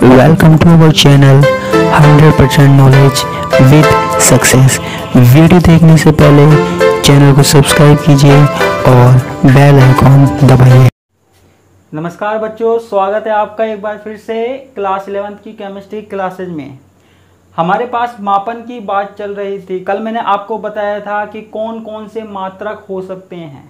Welcome to our channel 100% knowledge with success. Video देखने से पहले चैनल को सब्सक्राइब कीजिए और बेल आइकॉन दबाइए। नमस्कार बच्चों, स्वागत है आपका एक बार फिर से क्लास 11th की केमिस्ट्री क्लासेज में। हमारे पास मापन की बात चल रही थी। कल मैंने आपको बताया था कि कौन कौन से मात्रक हो सकते हैं,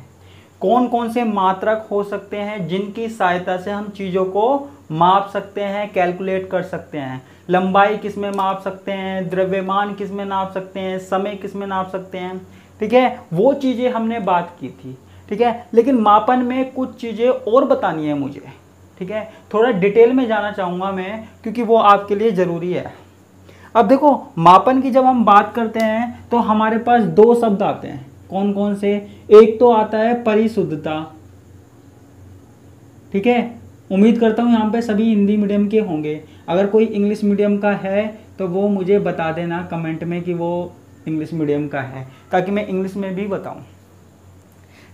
कौन कौन से मात्रक हो सकते हैं जिनकी सहायता से हम चीज़ों को माप सकते हैं, कैलकुलेट कर सकते हैं। लंबाई किस में माप सकते हैं, द्रव्यमान किस में नाप सकते हैं, समय किस में नाप सकते हैं। ठीक है, वो चीज़ें हमने बात की थी। ठीक है, लेकिन मापन में कुछ चीज़ें और बतानी है मुझे। ठीक है, थोड़ा डिटेल में जाना चाहूँगा मैं, क्योंकि वो आपके लिए ज़रूरी है। अब देखो, मापन की जब हम बात करते हैं तो हमारे पास दो शब्द आते हैं। कौन कौन से? एक तो आता है परिशुद्धता। ठीक है, उम्मीद करता हूँ यहाँ पे सभी हिंदी मीडियम के होंगे। अगर कोई इंग्लिश मीडियम का है तो वो मुझे बता देना कमेंट में कि वो इंग्लिश मीडियम का है, ताकि मैं इंग्लिश में भी बताऊँ।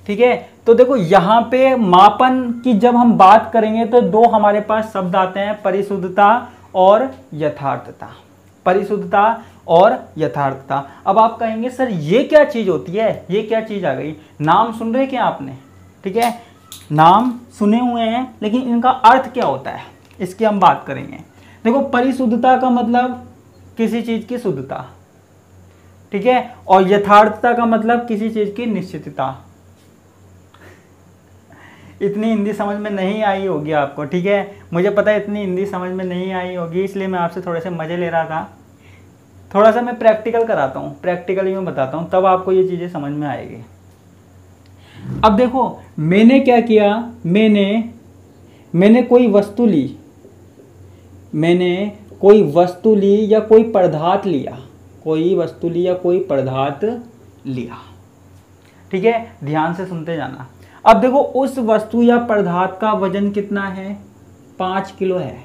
ठीक है, तो देखो यहाँ पे मापन की जब हम बात करेंगे तो दो हमारे पास शब्द आते हैं, परिशुद्धता और यथार्थता। परिशुद्धता और यथार्थता। अब आप कहेंगे सर ये क्या चीज़ होती है, ये क्या चीज़ आ गई? नाम सुन रहे क्या आपने? ठीक है, नाम सुने हुए हैं, लेकिन इनका अर्थ क्या होता है इसकी हम बात करेंगे। देखो, परिशुद्धता का मतलब किसी चीज़ की शुद्धता। ठीक है, और यथार्थता का मतलब किसी चीज़ की निश्चितता। इतनी हिंदी समझ में नहीं आई होगी आपको। ठीक है, मुझे पता है इतनी हिंदी समझ में नहीं आई होगी, इसलिए मैं आपसे थोड़े से मज़े ले रहा था। थोड़ा सा मैं प्रैक्टिकल कराता हूँ, प्रैक्टिकली मैं बताता हूँ, तब आपको ये चीज़ें समझ में आएगी। अब देखो, मैंने क्या किया, मैंने कोई वस्तु ली, मैंने कोई वस्तु ली या कोई पदार्थ लिया, कोई वस्तु ली या कोई पदार्थ लिया। ठीक है, ध्यान से सुनते जाना। अब देखो, उस वस्तु या पदार्थ का वजन कितना है? 5 किलो है।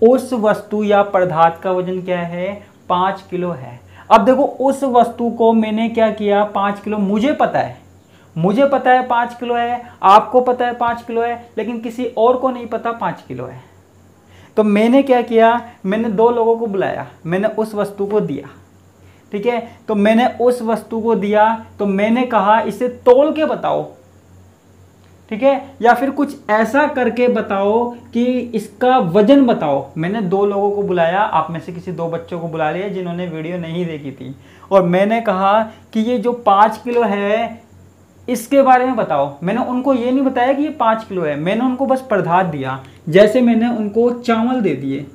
उस वस्तु या पदार्थ का वजन क्या है? 5 किलो है। अब देखो, उस वस्तु को मैंने क्या किया, 5 किलो, मुझे पता है 5 किलो है, आपको पता है 5 किलो है, लेकिन किसी और को नहीं पता 5 किलो है। तो मैंने क्या किया, मैंने दो लोगों को बुलाया, मैंने उस वस्तु को दिया। ठीक है, तो मैंने उस वस्तु को दिया, तो मैंने कहा इसे तौल के बताओ। ठीक है, या फिर कुछ ऐसा करके बताओ कि इसका वजन बताओ। मैंने दो लोगों को बुलाया, आप में से किसी दो बच्चों को बुला लिया जिन्होंने वीडियो नहीं देखी थी, और मैंने कहा कि ये जो 5 किलो है इसके बारे में बताओ। मैंने उनको ये नहीं बताया कि ये 5 किलो है, मैंने उनको बस पदार्थ दिया। जैसे मैंने उनको चावल दे दिए।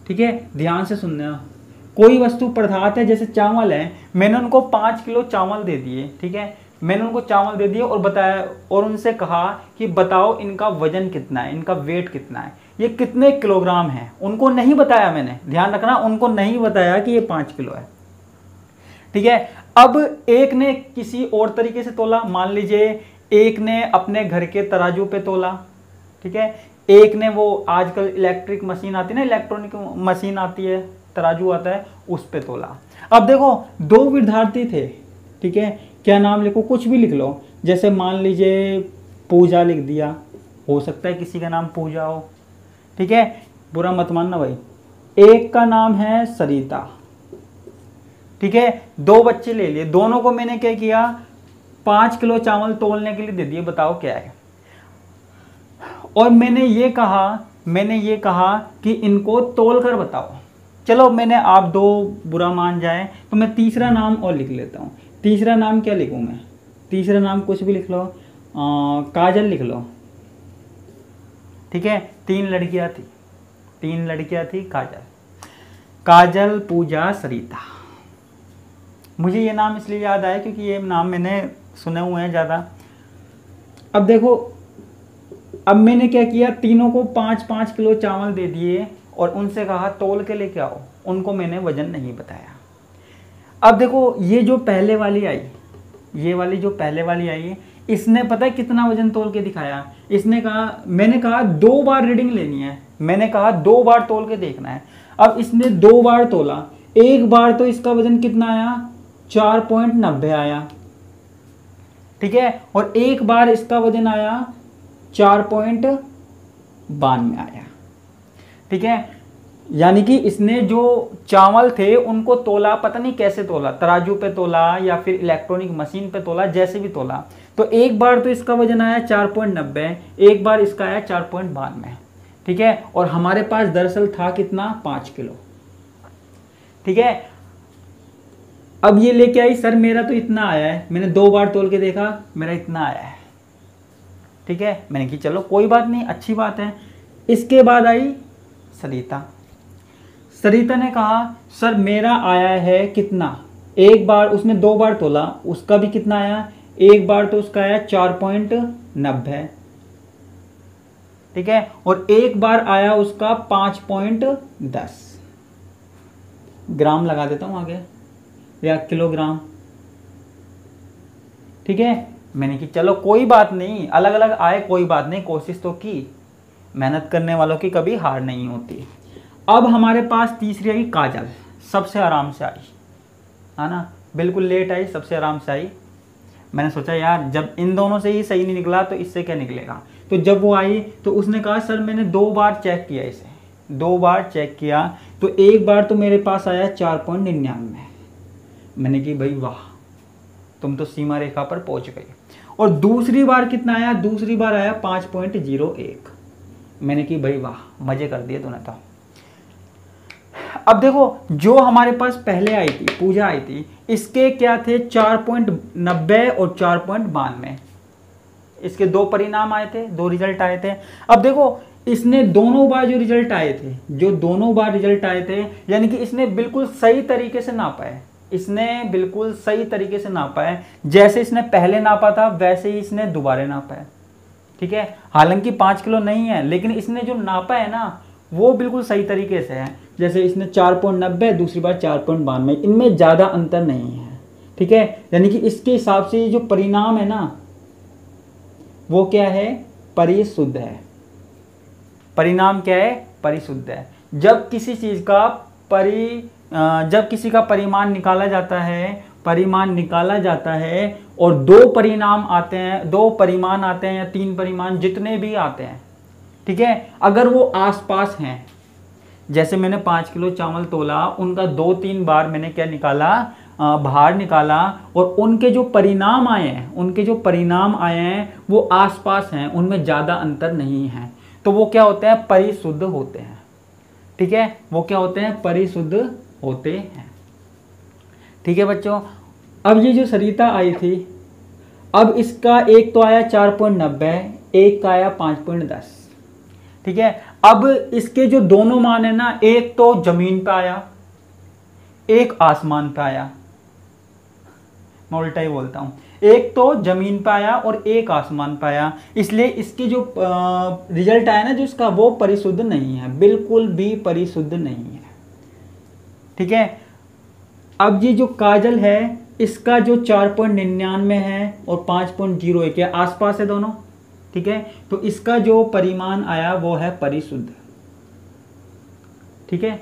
ठीक है, ध्यान से सुनना। कोई वस्तु पदार्थ है, जैसे चावल है, मैंने उनको 5 किलो चावल दे दिए। ठीक है, मैंने उनको चावल दे दिए और बताया, और उनसे कहा कि बताओ इनका वजन कितना है, इनका वेट कितना है, ये कितने किलोग्राम है। उनको नहीं बताया मैंने, ध्यान रखना, उनको नहीं बताया कि ये 5 किलो है। ठीक है, अब एक ने किसी और तरीके से तोला। मान लीजिए एक ने अपने घर के तराजू पे तोला। ठीक है, एक ने वो आजकल इलेक्ट्रिक मशीन आती है ना, इलेक्ट्रॉनिक मशीन आती है, तराजू आता है, उस पे तोला। अब देखो, दो विद्यार्थी थे। ठीक है, क्या नाम लिखो, कुछ भी लिख लो। जैसे मान लीजिए पूजा लिख दिया, हो सकता है किसी का नाम पूजा हो। ठीक है, बुरा मत मानना भाई। एक का नाम है सरिता। ठीक है, दो बच्चे ले लिए, दोनों को मैंने क्या किया, 5 किलो चावल तोलने के लिए दे दिए, बताओ क्या है। और मैंने ये कहा कि इनको तोल कर बताओ। चलो, मैंने आप दो बुरा मान जाए तो मैं तीसरा नाम और लिख लेता हूँ। तीसरा नाम क्या लिखूँ मैं? तीसरा नाम कुछ भी लिख लो, काजल लिख लो। ठीक है, 3 लड़कियां थी, काजल, पूजा, सरिता। मुझे ये नाम इसलिए याद आया क्योंकि ये नाम मैंने सुने हुए हैं ज़्यादा। अब देखो, अब मैंने क्या किया, तीनों को 5-5 किलो चावल दे दिए और उनसे कहा तौल के लेके आओ। उनको मैंने वजन नहीं बताया। अब देखो, ये जो पहले वाली आई, ये वाली जो पहले वाली आई, इसने पता है कितना वजन तौल के दिखाया। इसने कहा, मैंने कहा 2 बार रीडिंग लेनी है, मैंने कहा 2 बार तौल के देखना है। अब इसने 2 बार तोला, एक बार तो इसका वजन कितना आया, 4.90 आया। ठीक है, और एक बार इसका वजन आया 4.92 आया। ठीक है, यानी कि इसने जो चावल थे उनको तोला, पता नहीं कैसे तोला, तराजू पे तोला या फिर इलेक्ट्रॉनिक मशीन पे तोला, जैसे भी तोला, तो एक बार तो इसका वजन आया 4.90, एक बार इसका आया 4.92। ठीक है, और हमारे पास दरअसल था कितना, 5 किलो। ठीक है, अब ये लेके आई, सर मेरा तो इतना आया है, मैंने 2 बार तोल के देखा, मेरा इतना आया है। ठीक है, मैंने कि चलो कोई बात नहीं, अच्छी बात है। इसके बाद आई सरिता। सरिता ने कहा सर मेरा आया है कितना, एक बार उसने 2 बार तोला, उसका भी कितना आया, एक बार तो उसका आया 4.90। ठीक है, और एक बार आया उसका 5.10 ग्राम, लगा देता हूं आगे, या किलोग्राम। ठीक है, मैंने कि चलो कोई बात नहीं, अलग अलग आए कोई बात नहीं, कोशिश तो की, मेहनत करने वालों की कभी हार नहीं होती। अब हमारे पास तीसरी आई काजल, सबसे आराम से आई, है ना, बिल्कुल लेट आई, सबसे आराम से आई। मैंने सोचा यार जब इन दोनों से ही सही नहीं निकला तो इससे क्या निकलेगा। तो जब वो आई तो उसने कहा सर मैंने 2 बार चेक किया, इसे 2 बार चेक किया, तो एक बार तो मेरे पास आया 4.99। मैंने कि भाई वाह, तुम तो सीमा रेखा पर पहुंच गई। और दूसरी बार कितना आया, दूसरी बार आया 5.01। मैंने कि भाई वाह, मजे कर दिए तूने तो। अब देखो जो हमारे पास पहले आई थी, पूजा आई थी, इसके क्या थे, 4.90 और 4.92। इसके 2 परिणाम आए थे, 2 रिजल्ट आए थे। अब देखो इसने दोनों बार जो रिजल्ट आए थे, जो दोनों बार रिजल्ट आए थे, यानी कि इसने बिल्कुल सही तरीके से नापा है, इसने बिल्कुल सही तरीके से नापा है, जैसे इसने पहले नापा था वैसे ही इसने दोबारा नापा है। ठीक है, हालांकि 5 किलो नहीं है, लेकिन इसने जो नापा है ना वो बिल्कुल सही तरीके से है। जैसे इसने 4.90, दूसरी बार 4.92, इनमें ज़्यादा अंतर नहीं है। ठीक है, यानी कि इसके हिसाब से जो परिणाम है ना वो क्या है, परिशुद्ध है। परिणाम क्या है, परिशुद्ध है। जब किसी चीज़ का जब किसी का परिमाण निकाला जाता है, परिमाण निकाला जाता है और 2 परिणाम आते हैं, 2 परिमाण आते हैं या 3 परिमाण, जितने भी आते हैं, ठीक है, अगर वो आसपास हैं, जैसे मैंने 5 किलो चावल तोला, उनका 2-3 बार मैंने क्या निकाला, भार निकाला, और उनके जो परिणाम आए हैं, उनके जो परिणाम आए हैं वो आसपास हैं, उनमें ज़्यादा अंतर नहीं है, तो वो क्या होते हैं, परिशुद्ध होते हैं। ठीक है, वो क्या होते हैं, परिशुद्ध होते हैं। ठीक है बच्चों, अब ये जो सरिता आई थी, अब इसका एक तो आया 4.90, एक का आया 5.10। ठीक है, अब इसके जो दोनों मान है ना, एक तो जमीन पे आया, एक आसमान पे आया, मैं उल्टा ही बोलता हूं, एक तो जमीन पे आया और एक आसमान पे आया, इसलिए इसकी जो रिजल्ट आया ना जो इसका, वो परिशुद्ध नहीं है, बिल्कुल भी परिशुद्ध नहीं है। ठीक है, अब ये जो काजल है इसका जो 4.99 है और 5.01 है, आसपास है दोनों। ठीक है, तो इसका जो परिमाण आया वो है परिशुद्ध। ठीक है,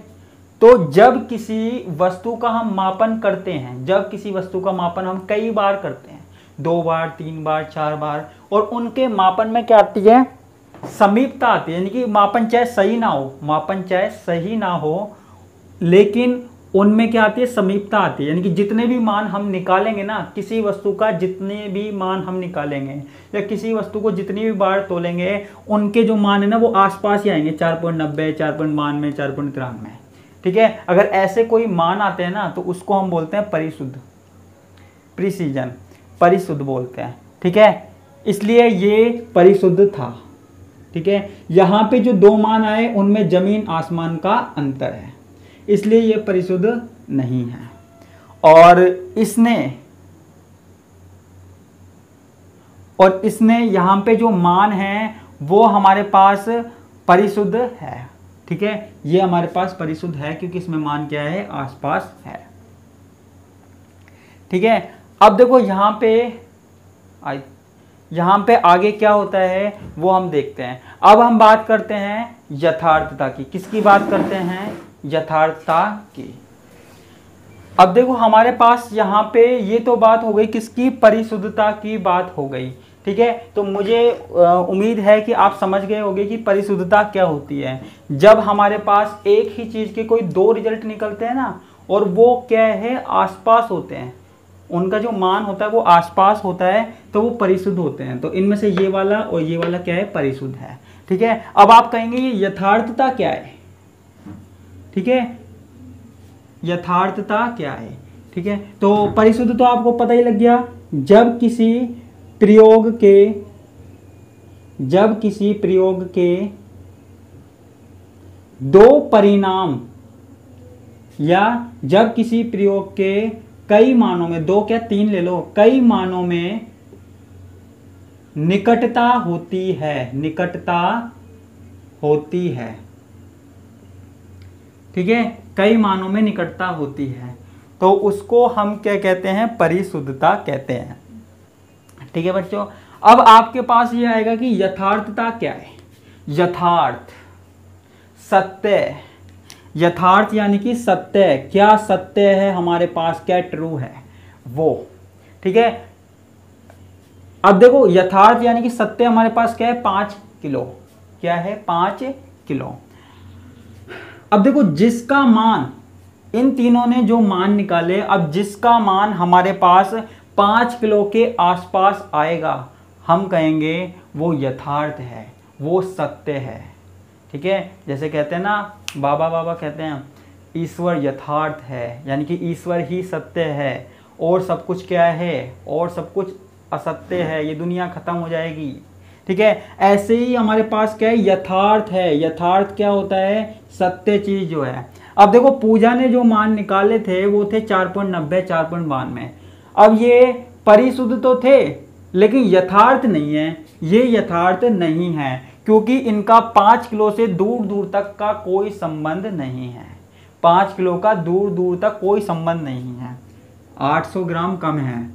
तो जब किसी वस्तु का हम मापन करते हैं, जब किसी वस्तु का मापन हम कई बार करते हैं, 2 बार, 3 बार, 4 बार, और उनके मापन में क्या आती है, समीपता आती है, यानी कि मापन चाहे सही ना हो, मापन चाहे सही ना हो, लेकिन उनमें क्या आती है, समीपता आती है। यानी कि जितने भी मान हम निकालेंगे ना, किसी वस्तु का जितने भी मान हम निकालेंगे या किसी वस्तु को जितनी भी बार तोलेंगे, उनके जो मान है ना वो आसपास ही आएंगे, 4.90, 4.92, 4.93। ठीक है, अगर ऐसे कोई मान आते हैं ना तो उसको हम बोलते हैं परिशुद्ध, प्रिसीजन, परिशुद्ध बोलते हैं। ठीक है, इसलिए ये परिशुद्ध था। ठीक है, यहाँ पे जो 2 मान आए उनमें जमीन आसमान का अंतर है, इसलिए ये परिशुद्ध नहीं है। और इसने यहाँ पे जो मान है वो हमारे पास परिशुद्ध है। ठीक है, ये हमारे पास परिशुद्ध है क्योंकि इसमें मान क्या है, आसपास है। ठीक है, अब देखो यहाँ पे आगे क्या होता है वो हम देखते हैं। अब हम बात करते हैं यथार्थता की। किसकी बात करते हैं, यथार्थता की। अब देखो हमारे पास यहाँ पे ये तो बात हो गई किसकी, परिशुद्धता की बात हो गई। ठीक है, तो मुझे उम्मीद है कि आप समझ गए होंगे कि परिशुद्धता क्या होती है। जब हमारे पास एक ही चीज़ के कोई दो रिजल्ट निकलते हैं ना, और वो क्या है, आसपास होते हैं, उनका जो मान होता है वो आसपास होता है, तो वो परिशुद्ध होते हैं। तो इनमें से ये वाला और ये वाला क्या है, परिशुद्ध है। ठीक है, अब आप कहेंगे ये यथार्थता क्या है। ठीक है, यथार्थता क्या है। ठीक है, तो परिशुद्ध तो आपको पता ही लग गया। जब किसी प्रयोग के दो परिणाम, या जब किसी प्रयोग के कई मानों में, दो क्या तीन ले लो, कई मानों में निकटता होती है। ठीक है, कई मानों में निकटता होती है, तो उसको हम क्या कहते हैं, परिशुद्धता कहते हैं। ठीक है बच्चों, अब आपके पास ये आएगा कि यथार्थता क्या है। यथार्थ, सत्य, यथार्थ यानी कि सत्य, क्या सत्य है हमारे पास, क्या ट्रू है वो। ठीक है, अब देखो यथार्थ यानी कि सत्य हमारे पास क्या है, 5 किलो। क्या है, 5 किलो। अब देखो जिसका मान, इन तीनों ने जो मान निकाले, अब जिसका मान हमारे पास 5 किलो के आसपास आएगा, हम कहेंगे वो यथार्थ है, वो सत्य है। ठीक है, जैसे कहते हैं ना, बाबा कहते हैं ईश्वर यथार्थ है, यानी कि ईश्वर ही सत्य है, और सब कुछ क्या है, और सब कुछ असत्य है, ये दुनिया खत्म हो जाएगी। ठीक है, ऐसे ही हमारे पास क्या है, यथार्थ है। यथार्थ क्या होता है, सत्य चीज जो है। अब देखो पूजा ने जो मान निकाले थे वो थे 4.90, 4.92। अब ये परिशुद्ध तो थे, लेकिन यथार्थ नहीं है, ये यथार्थ नहीं है, क्योंकि इनका 5 किलो से दूर दूर तक का कोई संबंध नहीं है। 5 किलो का दूर दूर तक कोई संबंध नहीं है, 800 ग्राम कम है।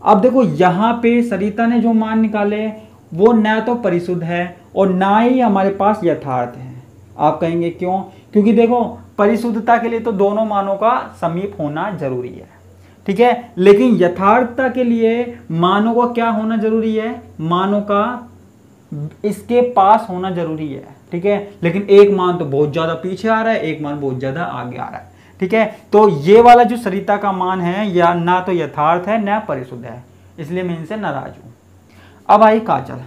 अब देखो यहाँ पे सरिता ने जो मान निकाले वो न तो परिशुद्ध है और ना ही हमारे पास यथार्थ है। आप कहेंगे क्यों, क्योंकि देखो परिशुद्धता के लिए तो दोनों मानों का समीप होना जरूरी है। ठीक है, लेकिन यथार्थता के लिए मानों का क्या होना जरूरी है, मानों का इसके पास होना जरूरी है। ठीक है, लेकिन एक मान तो बहुत ज्यादा पीछे आ रहा है, एक मान बहुत ज्यादा आगे आ रहा है। ठीक है, तो ये वाला जो सरिता का मान है, या ना तो यथार्थ है ना परिशुद्ध है, इसलिए मैं इनसे नाराज हूं। अब आई काजल।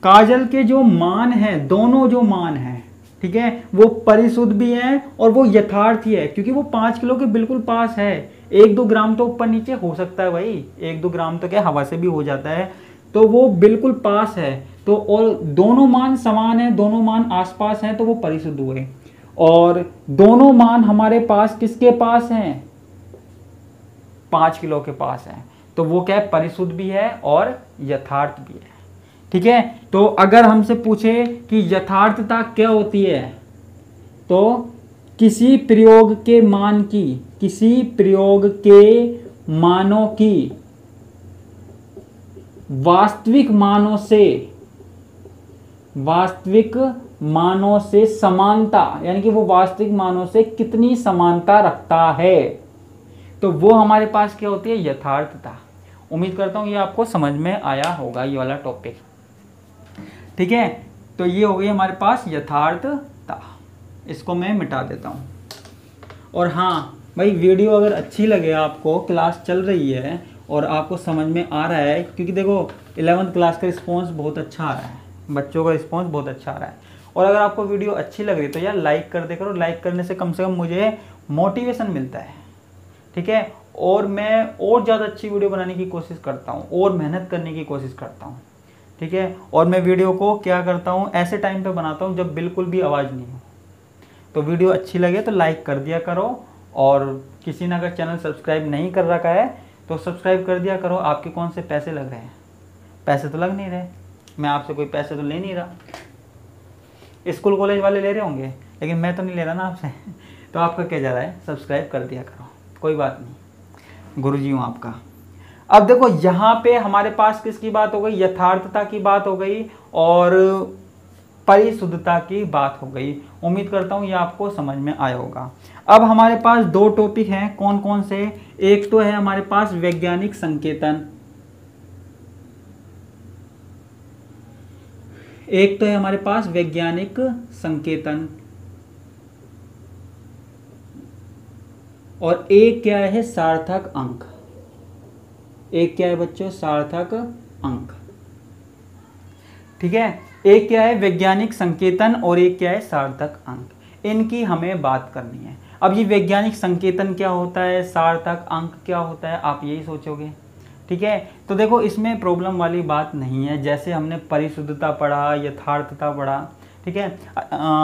काजल के जो मान है, दोनों जो मान है, ठीक है, वो परिशुद्ध भी है और वो यथार्थ ही है, क्योंकि वो 5 किलो के बिल्कुल पास है। 1-2 ग्राम तो ऊपर नीचे हो सकता है भाई, 1-2 ग्राम तो क्या हवा से भी हो जाता है, तो वो बिल्कुल पास है। तो और दोनों मान समान है, दोनों मान आसपास हैं, तो वो परिशुद्ध हुए। और दोनों मान हमारे पास किसके पास हैं, 5 किलो के पास है, तो वो क्या है, परिशुद्ध भी है और यथार्थ भी है। ठीक है, तो अगर हमसे पूछे कि यथार्थता क्या होती है, तो किसी प्रयोग के मान की, किसी प्रयोग के मानों की वास्तविक मानों से समानता, यानी कि वो वास्तविक मानों से कितनी समानता रखता है, तो वो हमारे पास क्या होती है, यथार्थता। उम्मीद करता हूँ ये आपको समझ में आया होगा, ये वाला टॉपिक। ठीक है, तो ये हो गई हमारे पास यथार्थता। इसको मैं मिटा देता हूँ। और हाँ भाई, वीडियो अगर अच्छी लगे आपको, क्लास चल रही है और आपको समझ में आ रहा है, क्योंकि देखो 11th क्लास का रिस्पॉन्स बहुत अच्छा आ रहा है, बच्चों का रिस्पॉन्स बहुत अच्छा आ रहा है। और अगर आपको वीडियो अच्छी लग रही है तो यार लाइक कर दे करो। लाइक करने से कम मुझे मोटिवेशन मिलता है। ठीक है, और मैं और ज़्यादा अच्छी वीडियो बनाने की कोशिश करता हूँ और मेहनत करने की कोशिश करता हूँ। ठीक है, और मैं वीडियो को क्या करता हूँ, ऐसे टाइम पे बनाता हूँ जब बिल्कुल भी आवाज़ नहीं हो। तो वीडियो अच्छी लगे तो लाइक कर दिया करो, और किसी ने अगर चैनल सब्सक्राइब नहीं कर रखा है तो सब्सक्राइब कर दिया करो। आपके कौन से पैसे लग रहे हैं, पैसे तो लग नहीं रहे, मैं आपसे कोई पैसे तो ले नहीं रहा। स्कूल कॉलेज वाले ले रहे होंगे, लेकिन मैं तो नहीं ले रहा ना आपसे। तो आपका क्या जा रहा है, सब्सक्राइब कर दिया करो, कोई बात नहीं, गुरुजी हूँ आपका। अब देखो यहाँ पे हमारे पास किसकी बात हो गई, यथार्थता की बात हो गई और परिशुद्धता की बात हो गई। उम्मीद करता हूँ ये आपको समझ में आया होगा। अब हमारे पास 2 टॉपिक हैं, कौन कौन से, एक तो है हमारे पास वैज्ञानिक संकेतन, एक तो है हमारे पास वैज्ञानिक संकेतन, और एक क्या है सार्थक अंक। एक क्या है बच्चों, सार्थक अंक। ठीक है, एक क्या है वैज्ञानिक संकेतन और एक क्या है सार्थक अंक। इनकी हमें बात करनी है। अब ये वैज्ञानिक संकेतन क्या होता है, सार्थक अंक क्या होता है, आप यही सोचोगे। ठीक है, तो देखो इसमें प्रॉब्लम वाली बात नहीं है। जैसे हमने परिशुद्धता पढ़ा, यथार्थता पढ़ा, ठीक है,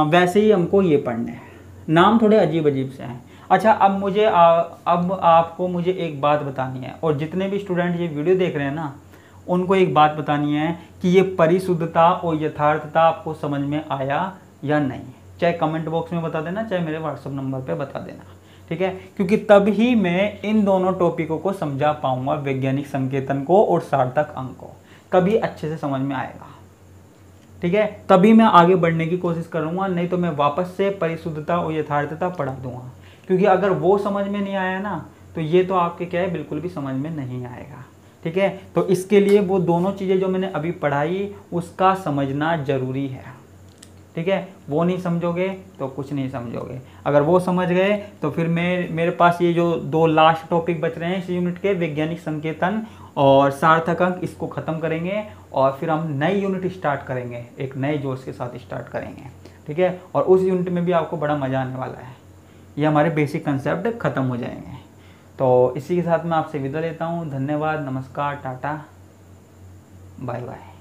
वैसे ही हमको ये पढ़ने हैं। नाम थोड़े अजीब अजीब से हैं। अच्छा, अब आपको मुझे एक बात बतानी है, और जितने भी स्टूडेंट ये वीडियो देख रहे हैं ना, उनको एक बात बतानी है कि ये परिशुद्धता और यथार्थता आपको समझ में आया या नहीं। चाहे कमेंट बॉक्स में बता देना, चाहे मेरे व्हाट्सएप नंबर पे बता देना। ठीक है, क्योंकि तभी मैं इन दोनों टॉपिकों को समझा पाऊंगा, वैज्ञानिक संकेतन को और सार्थक अंक को, तभी अच्छे से समझ में आएगा। ठीक है, तभी मैं आगे बढ़ने की कोशिश करूंगा, नहीं तो मैं वापस से परिशुद्धता और यथार्थता पढ़ा दूंगा। क्योंकि अगर वो समझ में नहीं आया ना, तो ये तो आपके क्या है, बिल्कुल भी समझ में नहीं आएगा। ठीक है, तो इसके लिए वो दोनों चीज़ें जो मैंने अभी पढ़ाई, उसका समझना जरूरी है। ठीक है, वो नहीं समझोगे तो कुछ नहीं समझोगे। अगर वो समझ गए तो फिर मेरे पास ये जो दो लास्ट टॉपिक बच रहे हैं इस यूनिट के, वैज्ञानिक संकेतन और सार्थक अंक, इसको ख़त्म करेंगे और फिर हम नई यूनिट स्टार्ट करेंगे, एक नए जोश के साथ स्टार्ट करेंगे। ठीक है, और उस यूनिट में भी आपको बड़ा मज़ा आने वाला है। ये हमारे बेसिक कंसेप्ट ख़त्म हो जाएंगे। तो इसी के साथ मैं आपसे विदा लेता हूँ। धन्यवाद, नमस्कार, टाटा, बाय बाय।